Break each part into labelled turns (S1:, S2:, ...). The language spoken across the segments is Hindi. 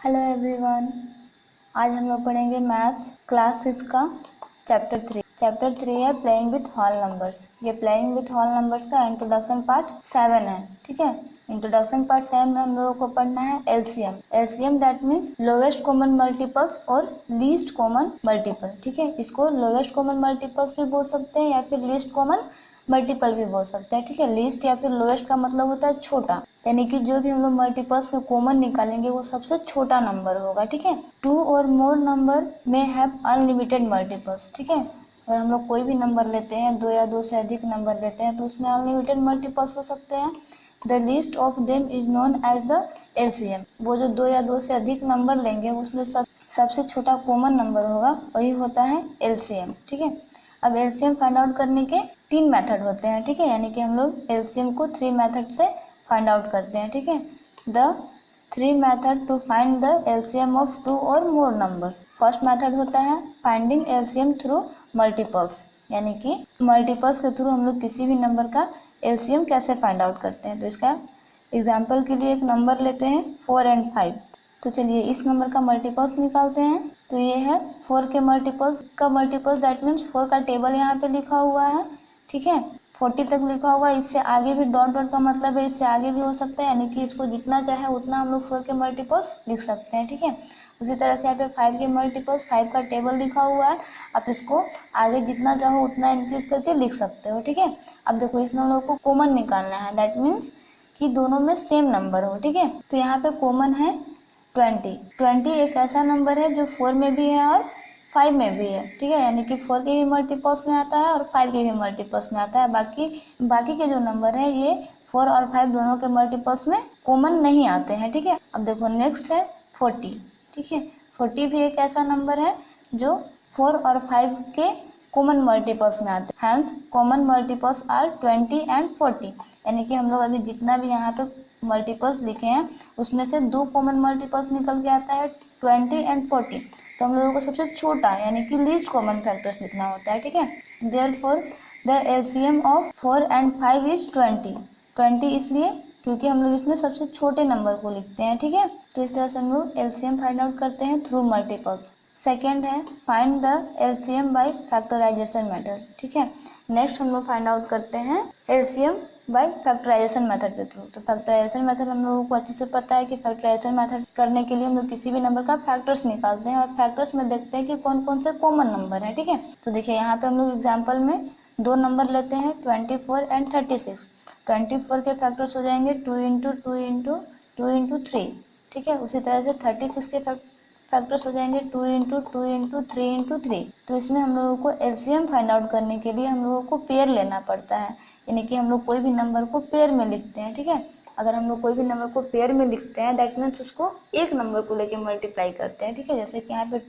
S1: Hello everyone. आज हम लोग पढ़ेंगे मैथ्स क्लास 6 का चैप्टर 3 है प्लेइंग विथ होल नंबर्स। ये प्लेइंग विथ होल नंबर्स का इंट्रोडक्शन पार्ट 7 है। ठीक है, इंट्रोडक्शन पार्ट 7 में हम लोगों को पढ़ना है LCM that means lowest common multiples और लीस्ट कॉमन मल्टीपल। ठीक है, इसको लोवेस्ट कॉमन मल्टीपल्स भी बोल सकते हैं या फिर लीस्ट कॉमन मल्टीपल भी बोल सकते हैं। ठीक है, लीस्ट या फिर लोवेस्ट का मतलब होता है छोटा, यानी कि जो भी हम लोग मल्टीपल्स में कॉमन निकालेंगे वो सबसे छोटा नंबर होगा। ठीक है, 2 और मोर नंबर में हैव अनलिमिटेड मल्टीपल्स। ठीक है, अगर हम लोग कोई भी नंबर लेते हैं, 2 या 2 से अधिक नंबर लेते हैं तो उसमें अनलिमिटेड मल्टीपल्स हो सकते हैं। The least of them is known as the LCM. वो जो 2 या 2 से अधिक नंबर लेंगे उसमें सबसे छोटा कॉमन नंबर होगा, वही होता है एलसीएम। ठीक है, अब एलसीएम फाइंड आउट करने के 3 मेथड होते हैं। ठीक है, यानी कि हम लोग एलसीएम को 3 मेथड से फाइंड आउट करते हैं। ठीक है, the 3 method to find the LCM of 2 और मोर नंबर्स। फर्स्ट मेथड होता है फाइंडिंग एलसीएम थ्रू मल्टीपल्स, यानी कि मल्टीपल्स के थ्रू हम लोग किसी भी नंबर का एलसीएम कैसे फाइंड आउट करते हैं। तो इसका एग्जाम्पल के लिए एक नंबर लेते हैं 4 और 5। तो चलिए इस नंबर का मल्टीपल्स निकालते हैं। तो ये है 4 के मल्टीपल्स दैट मीन्स 4 का टेबल यहाँ पे लिखा हुआ है। ठीक है, 40 तक लिखा हुआ है, इससे आगे भी डॉट डॉट का मतलब है इससे आगे भी हो सकता है, यानी कि इसको जितना चाहे उतना हम लोग 4 के मल्टीपल्स लिख सकते हैं। ठीक है, उसी तरह से यहाँ पे 5 के मल्टीपल्स, 5 का टेबल लिखा हुआ है, आप इसको आगे जितना चाहो उतना इंक्रीज करके लिख सकते हो। ठीक है, अब देखो इसमें हम लोग को कॉमन निकालना है, दैट मीन्स कि दोनों में सेम नंबर हो। ठीक है, तो यहाँ पे कॉमन है 20 एक ऐसा नंबर है जो 4 में भी है और 5 में भी है। ठीक है, यानी कि 4 के भी मल्टीपल्स में आता है और 5 के भी मल्टीपल्स में आता है। बाकी के जो नंबर है ये 4 और 5 दोनों के मल्टीपल्स में कॉमन नहीं आते हैं। ठीक है, अब देखो नेक्स्ट है 40। ठीक है, 40 भी एक ऐसा नंबर है जो 4 और 5 के कॉमन मल्टीपल्स में आते हैं। Hence common multiples are 20 and 40, यानी कि हम लोग अभी जितना भी यहाँ पे मल्टीपल्स लिखे हैं उसमें से 2 कॉमन मल्टीपल्स निकल के आता है 20 एंड 40। तो हम लोगों को सबसे छोटा यानी कि लीस्ट कॉमन फैक्टर्स लिखना होता है। ठीक है, therefore the LCM of 4 and 5 is 20 इसलिए क्योंकि हम लोग इसमें सबसे छोटे नंबर को लिखते हैं। ठीक है, तो इस तरह से हम लोग एलसीएम फाइंड आउट करते हैं थ्रू मल्टीपल्स। सेकेंड है find the LCM by factorisation method. ठीक है, नेक्स्ट हम लोग फाइंड आउट करते हैं एलसीएम बाय फैक्टराइजेशन मेथड के थ्रू। तो फैक्टराइजेशन मेथड हम लोगों को अच्छे से पता है कि फैक्टराइजेशन मेथड करने के लिए हम लोग किसी भी नंबर का फैक्टर्स निकालते हैं और फैक्टर्स में देखते हैं कि कौन कौन से कॉमन नंबर है। ठीक है, तो देखिए यहाँ पे हम लोग एग्जाम्पल में 2 नंबर लेते हैं 24 एंड 36। 24 के फैक्टर्स हो जाएंगे 2 इंटू 2 इंटू 2 इंटू 3। ठीक है, उसी तरह से 36 के फैक्टर्स हो जाएंगे 2 इंटू 2 इंटू 3 इंटू 3। तो इसमें हम लोगों को एलसीएम फाइंड आउट करने के लिए हम लोगों को पेयर लेना पड़ता है, यानी कि हम लोग कोई भी नंबर को पेयर में लिखते हैं। ठीक है, अगर हम लोग कोई भी नंबर को पेयर में लिखते हैं दैट मीन्स उसको एक नंबर को लेके मल्टीप्लाई करते हैं। ठीक है, जैसे कि यहाँ पे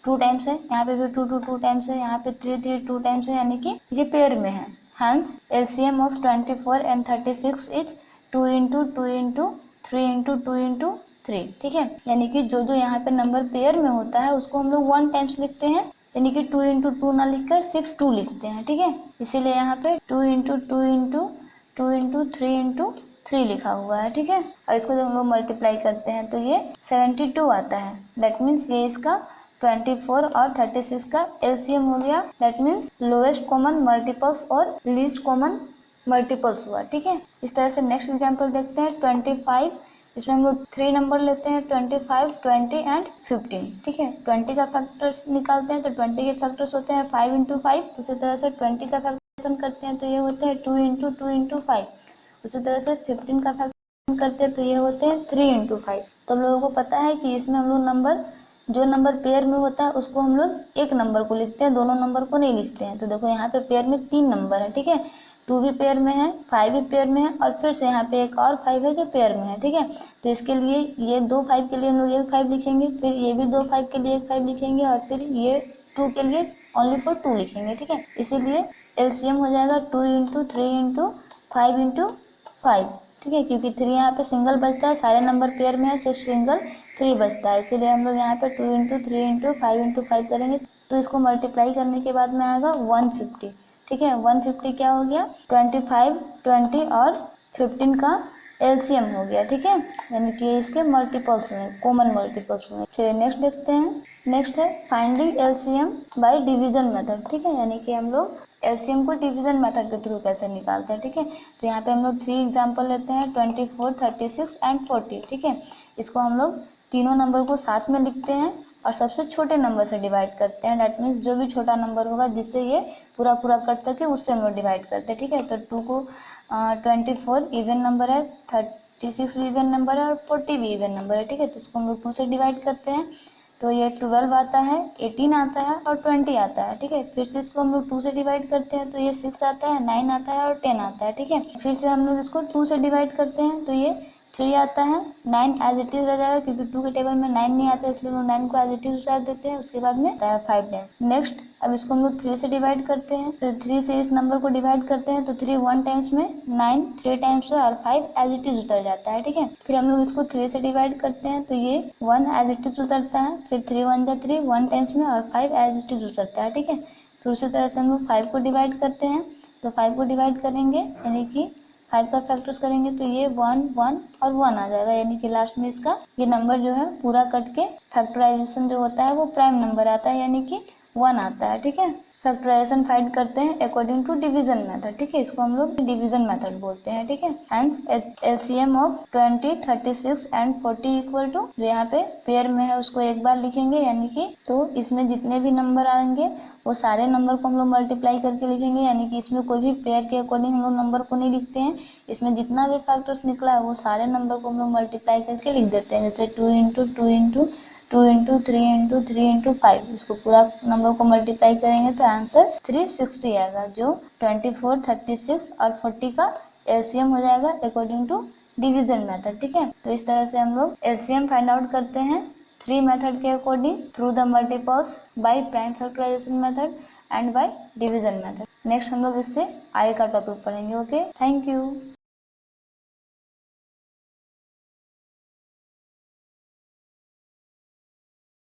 S1: 2 टाइम्स है, यहाँ पे भी 2 टाइम्स है, यहाँ पे 3 2 टाइम्स है, यानी कि ये पेयर में है। Hence LCM of 24 and 36 is 2 into 2 into 3 into 2 into 3। ठीक है, यानी कि जो जो यहाँ पे नंबर पेयर में होता है उसको हम लोग 1 टाइम्स लिखते हैं, यानी कि 2 इंटू 2 ना लिखकर सिर्फ 2 लिखते हैं। ठीक है, इसीलिए यहाँ पे 2 इंटू 2 इंटू 2 इंटू 3 इंटू 3 लिखा हुआ है। ठीक है, और इसको जब हम लोग मल्टीप्लाई करते हैं तो ये 72 आता है। दैट मीन्स ये इसका 24 और 36 का एलसीएम हो गया, that means lowest common multiples और लीस्ट कॉमन मल्टीपल्स हुआ। ठीक है, इस तरह से नेक्स्ट एग्जांपल देखते हैं 25। इसमें हम लोग 3 नंबर लेते हैं 25, 20 एंड 15। ठीक है, 20 का फैक्टर्स निकालते हैं तो 20 के फैक्टर्स होते हैं 5 इंटू 5। उसी तरह से 20 का फैक्टराइजेशन करते हैं तो ये होते हैं 2 इंटू 2 इंटू 5। उसी तरह से 15 का फैक्टराइजेशन करते हैं तो ये होते हैं 3 इंटू 5। तो हम लोगों को पता है कि इसमें हम लोग जो नंबर पेयर में होता है उसको हम लोग एक नंबर को लिखते हैं, दोनों नंबर को नहीं लिखते हैं। तो देखो यहाँ पे पेयर में 3 नंबर है। ठीक है, 2 भी पेयर में है, 5 भी पेयर में है और फिर से यहाँ पे एक और 5 है जो पेयर में है। ठीक है, तो इसके लिए ये 2 5 के लिए हम लोग एक 5 लिखेंगे, फिर ये भी 2 5 के लिए एक 5 लिखेंगे और फिर ये 2 के लिए ओनली फॉर 2 लिखेंगे। ठीक है, इसीलिए एलसीएम हो जाएगा 2 इंटू 3 इंटू 5 इंटू 5। ठीक है, क्योंकि 3 यहाँ पे सिंगल बचता है, सारे नंबर पेयर में है, सिर्फ सिंगल 3 बचता है, इसीलिए हम लोग यहाँ पे 2 इंटू 3 इंटू 5 इंटू 5 करेंगे। तो इसको मल्टीप्लाई करने के बाद में आएगा 150। ठीक है, 150 क्या हो गया 25, 20 और 15 का एलसीएम हो गया, ठीक है, यानी कि इसके मल्टीपल्स हुए, कॉमन मल्टीपल्स हुए। चलिए नेक्स्ट देखते हैं। नेक्स्ट है finding LCM bye division method, ठीक है, यानी कि हम लोग एलसीएम को डिवीजन मेथड के थ्रू कैसे निकालते हैं, ठीक है। तो यहाँ पे हम लोग 3 एग्जाम्पल लेते हैं, 24, 36 एंड 40, ठीक है। इसको हम लोग तीनों नंबर को साथ में लिखते हैं और सबसे छोटे नंबर से डिवाइड करते हैं। डैट मीन्स जो भी छोटा नंबर होगा जिससे ये पूरा पूरा कट सके उससे हम लोग डिवाइड करते हैं, ठीक है। तो 2 को 24 इवन नंबर है, 36 भी इवन नंबर है और 40 भी इवन नंबर है, ठीक है। तो इसको हम लोग 2 से डिवाइड करते हैं, तो ये 12 आता है, 18 आता है और 20 आता है, ठीक है। फिर से इसको हम लोग 2 से डिवाइड करते हैं, तो ये 6 आता है, 9 आता है और 10 आता है, ठीक है। फिर से हम लोग इसको 2 से डिवाइड करते हैं, तो ये 3 आता है, 9 एज इट इज रह जाएगा क्योंकि 2 के टेबल में 9 नहीं आता है, इसलिए हम लोग 9 को एज इट इज उतार देते हैं। उसके बाद में आता है 5 10। नेक्स्ट अब इसको हम लोग 3 से डिवाइड करते हैं, तो 3 से इस नंबर को डिवाइड करते हैं, तो 3 1 टाइम्स में, 9 3 टाइम्स में और 5 एज इट इज उतर जाता है, ठीक है। फिर हम लोग इसको 3 से डिवाइड करते हैं, तो ये 1 एज इट इज उतरता है, फिर 3 1 जा 3 1 टाइम्स में और 5 एज इट इज उतरता है, ठीक है। फिर उसी तरह से हम लोग 5 को डिवाइड करते हैं, तो 5 को डिवाइड करेंगे यानी कि 5 का फैक्टर्स करेंगे तो ये 1 1 और 1 आ जाएगा, यानी कि लास्ट में इसका ये नंबर जो है पूरा कट के फैक्टराइजेशन जो होता है वो प्राइम नंबर आता है, यानी कि 1 आता है, ठीक है। फैक्टराइजेशन फाइंड करते हैं अकॉर्डिंग टू डिवीजन मेथड, ठीक है, इसको हम लोग डिवीजन मेथड बोलते हैं, ठीक है। हेंस एलसीएम ऑफ 20, 36 एंड 40 इक्वल टू, जो यहाँ पे पेयर में है उसको एक बार लिखेंगे, यानी कि तो इसमें जितने भी नंबर आएंगे वो सारे नंबर को हम लोग मल्टीप्लाई करके लिखेंगे, यानी कि इसमें कोई भी पेयर के अकॉर्डिंग हम लोग नंबर को नहीं लिखते हैं। इसमें जितना भी फैक्टर्स निकला है वो सारे नंबर को हम लोग मल्टीप्लाई करके लिख देते हैं, जैसे 2 into 2 into 2 into 3 into 3 into 5, इसको पूरा नंबर को मल्टीप्लाई करेंगे तो आंसर 360 आएगा, जो 24, 36 और 40 का एलसीएम हो जाएगा अकॉर्डिंग टू डिवीजन मेथड, ठीक है। तो इस तरह से हम लोग एलसीएम फाइंड आउट करते हैं 3 मेथड के according through the multiples, by prime factorisation method and by division method. Next हम लोग इससे आगे का टॉपिक पढ़ेंगे। Okay, thank you.